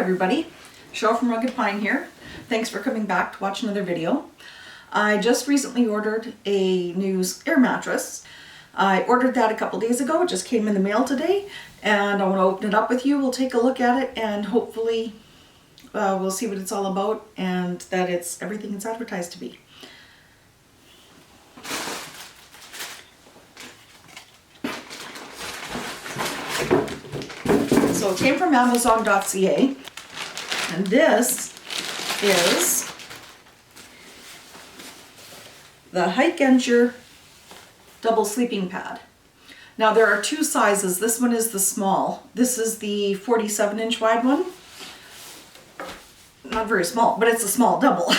everybody, Cheryl from Rugged Pine here. Thanks for coming back to watch another video. I just recently ordered a new air mattress. I ordered that a couple days ago. It just came in the mail today and I want to open it up with you. We'll take a look at it and hopefully we'll see what it's all about and that it's everything it's advertised to be. So it came from Amazon.ca, and this is the Hikenture double sleeping pad. Now there are two sizes. This one is the small. This is the 47-inch wide one. Not very small, but it's a small double.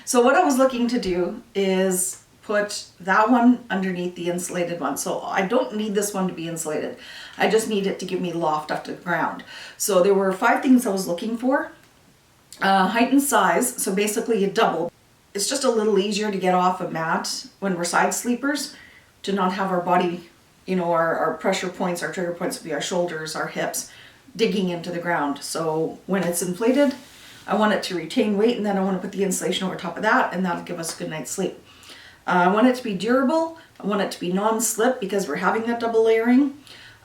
So what I was looking to do is put that one underneath the insulated one. So I don't need this one to be insulated. I just need it to give me loft up to the ground. So there were 5 things I was looking for. Height and size, so basically a double. It's just a little easier to get off a mat when we're side sleepers, to not have our body, you know, our pressure points, our trigger points would be our shoulders, our hips, digging into the ground. So when it's inflated, I want it to retain weight, and then I want to put the insulation over top of that, and that'll give us a good night's sleep. I want it to be durable. I want it to be non-slip because we're having that double layering.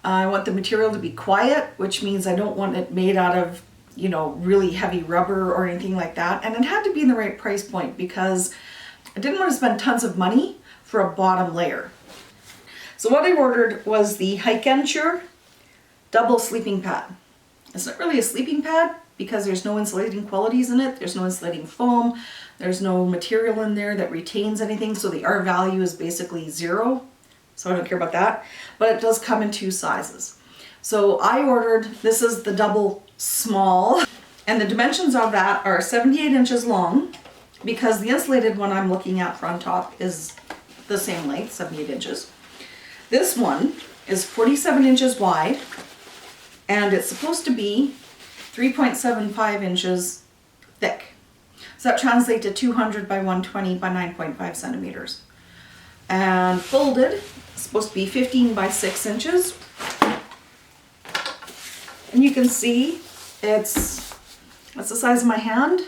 I want the material to be quiet, which means I don't want it made out of, you know, really heavy rubber or anything like that. And it had to be in the right price point because I didn't want to spend tons of money for a bottom layer. So what I ordered was the Hikenture double sleeping pad. It's not really a sleeping pad because there's no insulating qualities in it. There's no insulating foam. There's no material in there that retains anything. So the R value is basically 0. So I don't care about that. But it does come in 2 sizes. So I ordered, this is the double small. And the dimensions of that are 78 inches long because the insulated one I'm looking at on top is the same length, 78 inches. This one is 47 inches wide and it's supposed to be 3.75 inches thick. So that translates to 200 by 120 by 9.5 centimeters. And folded, it's supposed to be 15 by 6 inches. And you can see it's the size of my hand.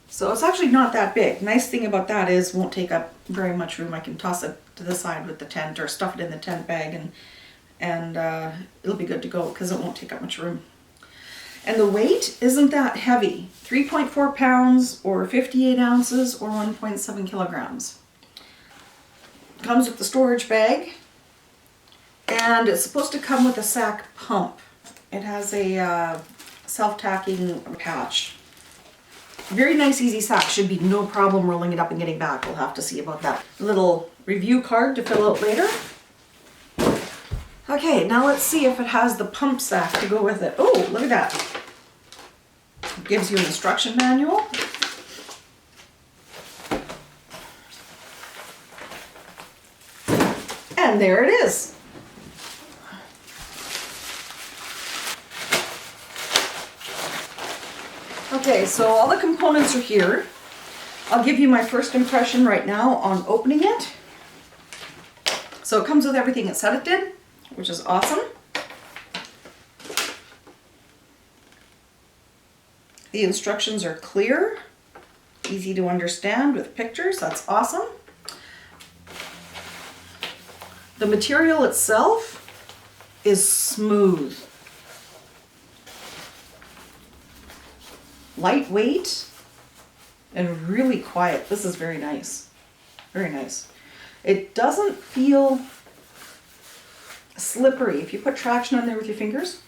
So it's actually not that big. Nice thing about that is it won't take up very much room. I can toss it to the side with the tent or stuff it in the tent bag and it'll be good to go because it won't take up much room. And the weight isn't that heavy, 3.4 pounds or 58 ounces or 1.7 kilograms. Comes with the storage bag and it's supposed to come with a sack pump. It has a self-tacking patch. Very nice, easy sack. Should be no problem rolling it up and getting back. We'll have to see about that. Little review card to fill out later. Okay, now let's see if it has the pump sack to go with it. Oh, look at that. It gives you an instruction manual. And there it is. Okay, so all the components are here. I'll give you my first impression right now on opening it. So it comes with everything it said it did, which is awesome. The instructions are clear, easy to understand with pictures. That's awesome. The material itself is smooth, lightweight, and really quiet. This is very nice. Very nice. It doesn't feel slippery. If you put traction on there with your fingers,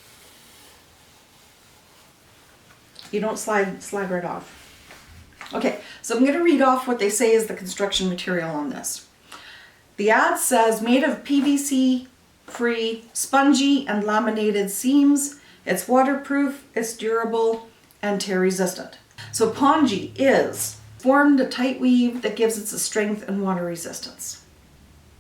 you don't slide right off. Okay, so I'm going to read off what they say is the construction material on this. The ad says made of PVC-free, spongy and laminated seams. It's waterproof, it's durable, and tear resistant. So Pongee is formed a tight weave that gives it a strength and water resistance.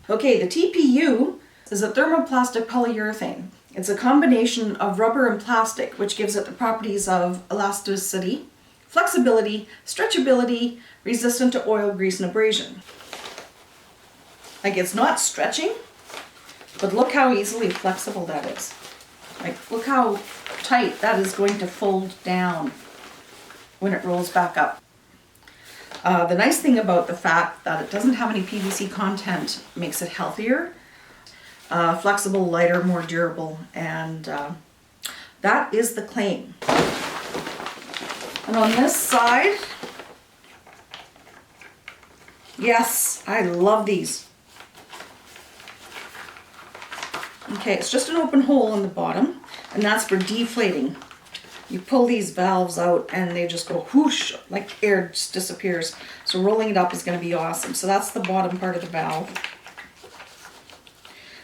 Okay, the TPU is a thermoplastic polyurethane. It's a combination of rubber and plastic, which gives it the properties of elasticity, flexibility, stretchability, resistant to oil, grease, and abrasion. Like, it's not stretching, but look how easily flexible that is. Like, look how tight that is going to fold down when it rolls back up. The nice thing about the fact that it doesn't have any PVC content makes it healthier, flexible, lighter, more durable, and that is the claim. And on this side, yes, I love these. Okay, it's just an open hole in the bottom, and that's for deflating. You pull these valves out and they just go whoosh, like air just disappears. So rolling it up is going to be awesome. So that's the bottom part of the valve.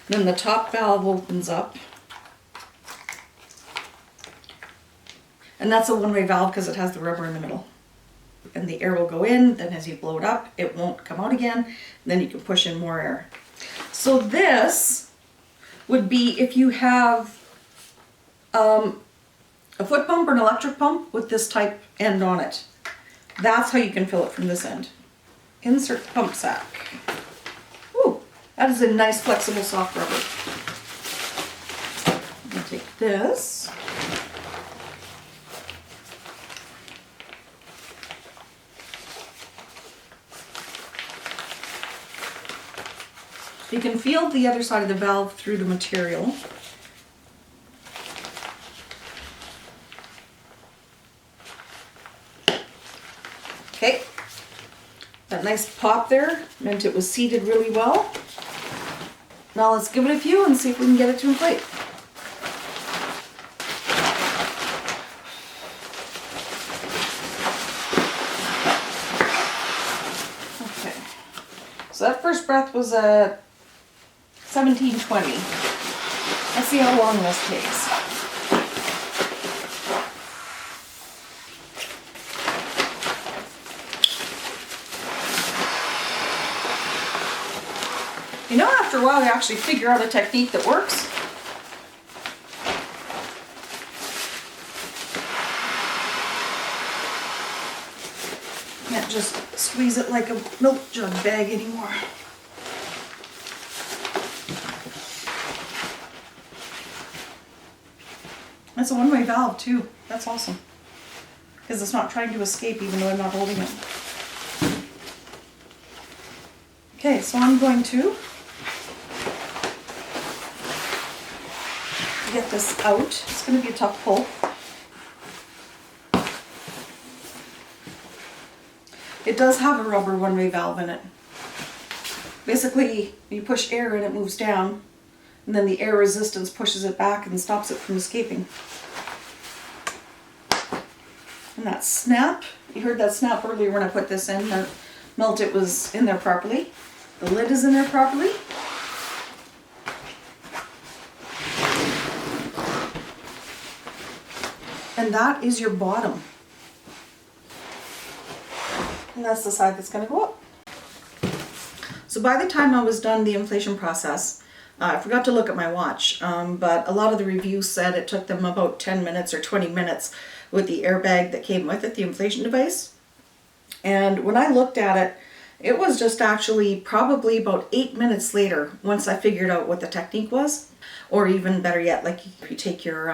Then the top valve opens up. And that's a one-way valve because it has the rubber in the middle. And the air will go in, then as you blow it up, it won't come out again. And then you can push in more air. So this would be if you have a foot pump or an electric pump with this type end on it. That's how you can fill it from this end. Insert pump sack. Ooh, that is a nice flexible soft rubber. I'm going to take this. You can feel the other side of the valve through the material. Okay, that nice pop there meant it was seated really well. Now let's give it a few and see if we can get it to inflate. Okay, so that first breath was at 1720. Let's see how long this takes. You know, after a while you actually figure out a technique that works. Can't just squeeze it like a milk jug bag anymore. That's a one-way valve too. That's awesome. Because it's not trying to escape even though I'm not holding it. Okay, so I'm going to get this out. It's going to be a tough pull. It does have a rubber one-way valve in it. Basically, you push air and it moves down, and then the air resistance pushes it back and stops it from escaping. And that snap, you heard that snap earlier when I put this in, that meant it was in there properly. The lid is in there properly. And that is your bottom. And that's the side that's going to go up. So by the time I was done the inflation process, I forgot to look at my watch, but a lot of the reviews said it took them about 10 minutes or 20 minutes with the airbag that came with it, the inflation device. And when I looked at it, it was just actually probably about 8 minutes later once I figured out what the technique was. Or even better yet, like if you take your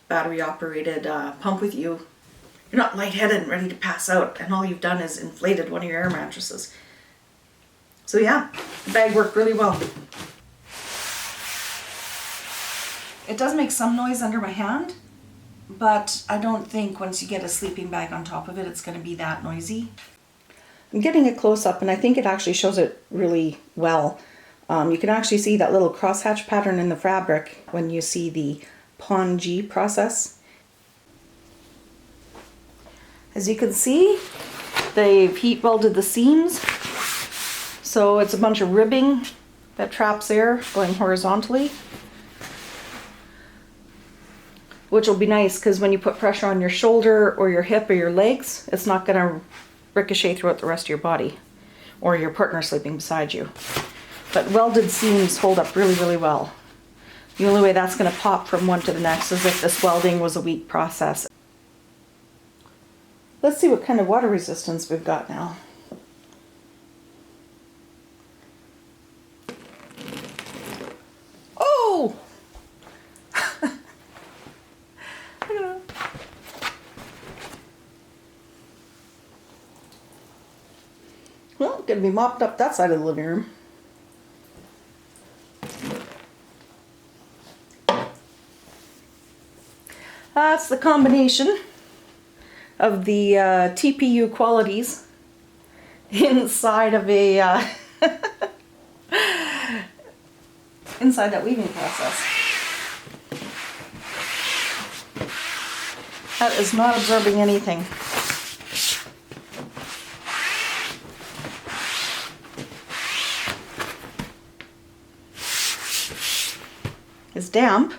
battery operated pump with you, you're not lightheaded and ready to pass out and all you've done is inflated one of your air mattresses. So yeah, the bag worked really well. It does make some noise under my hand, but I don't think once you get a sleeping bag on top of it, it's going to be that noisy. I'm getting a close-up and I think it actually shows it really well. You can actually see that little crosshatch pattern in the fabric when you see the Pongee process. As you can see, they've heat welded the seams. So it's a bunch of ribbing that traps air going horizontally. Which will be nice because when you put pressure on your shoulder or your hip or your legs, it's not going to ricochet throughout the rest of your body or your partner sleeping beside you. But welded seams hold up really, really well. The only way that's going to pop from one to the next is if this welding was a weak process. Let's see what kind of water resistance we've got now. Oh! gonna be mopped up that side of the living room. That's the combination of the TPU qualities inside of a inside that weaving process. That is not absorbing anything. It's damp,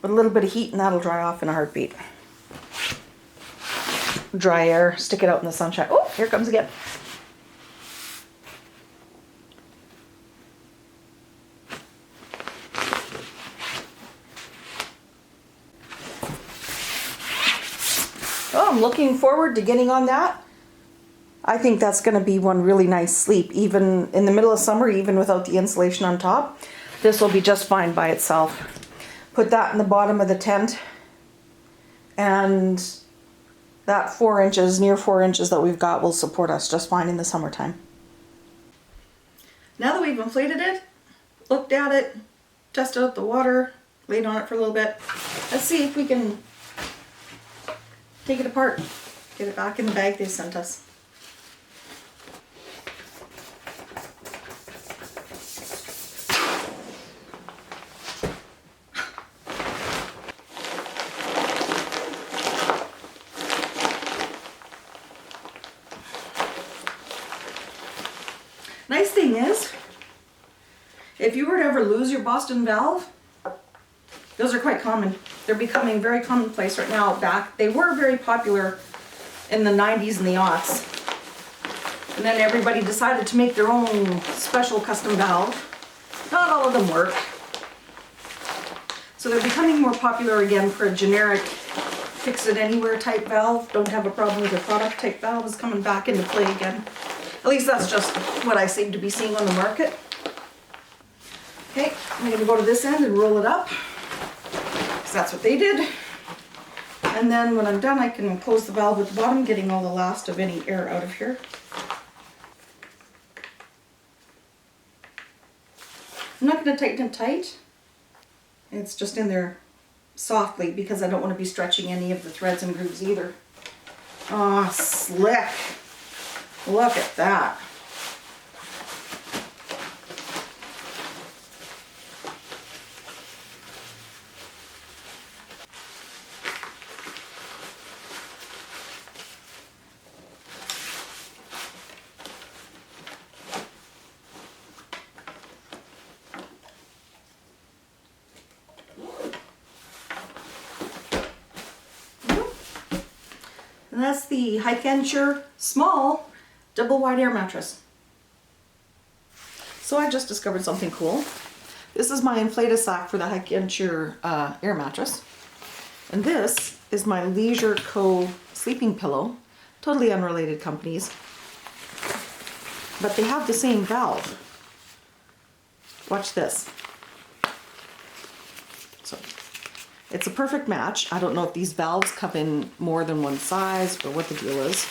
but a little bit of heat and that'll dry off in a heartbeat. Dry air, stick it out in the sunshine. Oh, here it comes again. Oh, I'm looking forward to getting on that. I think that's going to be one really nice sleep, even in the middle of summer, even without the insulation on top. This will be just fine by itself. Put that in the bottom of the tent, and that 4 inches, near 4 inches that we've got will support us just fine in the summertime. Now that we've inflated it, looked at it, tested out the water, laid on it for a little bit, let's see if we can take it apart, get it back in the bag they sent us. Nice thing is, if you were to ever lose your Boston valve, those are quite common. They're becoming very commonplace right now. They were very popular in the 90s and the aughts. And then everybody decided to make their own special custom valve. Not all of them work. So they're becoming more popular again for a generic fix-it-anywhere type valve. Don't have a problem with your product type valve is coming back into play again. At least that's just what I seem to be seeing on the market. Okay, I'm going to go to this end and roll it up, because that's what they did. And then when I'm done, I can close the valve at the bottom, getting all the last of any air out of here. I'm not going to tighten it tight. It's just in there softly because I don't want to be stretching any of the threads and grooves either. Ah, slick. Look at that. And that's the Hikenture small double wide air mattress. So I just discovered something cool. This is my inflated sack for the Hikenture air mattress. And this is my Leisure Co. sleeping pillow. Totally unrelated companies. But they have the same valve. Watch this. So it's a perfect match. I don't know if these valves come in more than one size or what the deal is.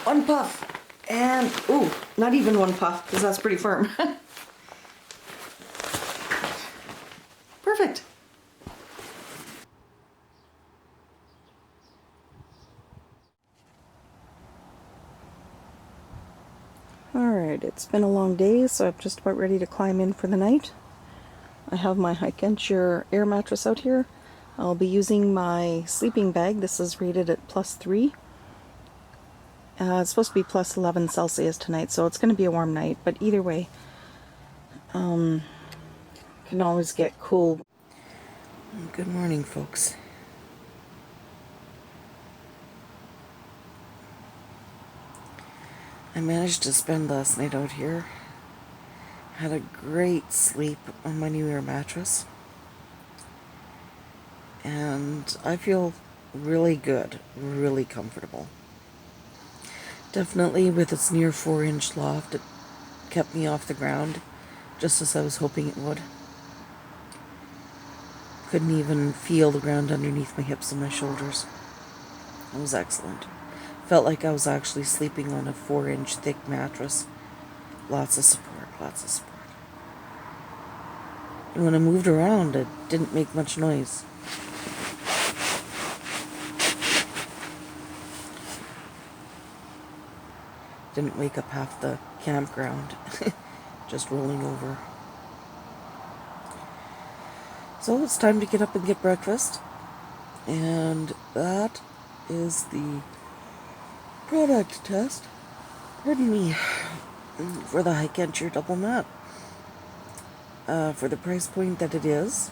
One puff, and ooh, not even one puff, because that's pretty firm. Perfect. Alright, it's been a long day, so I'm just about ready to climb in for the night. I have my Hikenture air mattress out here. I'll be using my sleeping bag. This is rated at +3. It's supposed to be +11 Celsius tonight, so it's going to be a warm night, but either way, can always get cool. Good morning, folks. I managed to spend last night out here. Had a great sleep on my new air mattress. And I feel really good, really comfortable. Definitely with its near 4-inch loft, it kept me off the ground, just as I was hoping it would. Couldn't even feel the ground underneath my hips and my shoulders. It was excellent. Felt like I was actually sleeping on a 4-inch thick mattress. Lots of support, lots of support. And when I moved around, it didn't make much noise. Didn't wake up half the campground, just rolling over. So it's time to get up and get breakfast. And that is the product test, pardon me, for the Hikenture double mat. For the price point that it is,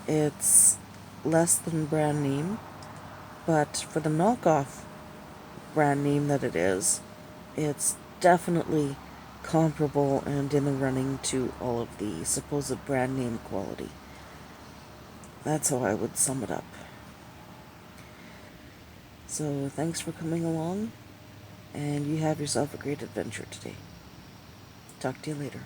it's less than brand name, but for the knockoff brand name that it is, it's definitely comparable and in the running to all of the supposed brand name quality. That's how I would sum it up. So thanks for coming along, and you have yourself a great adventure today. Talk to you later.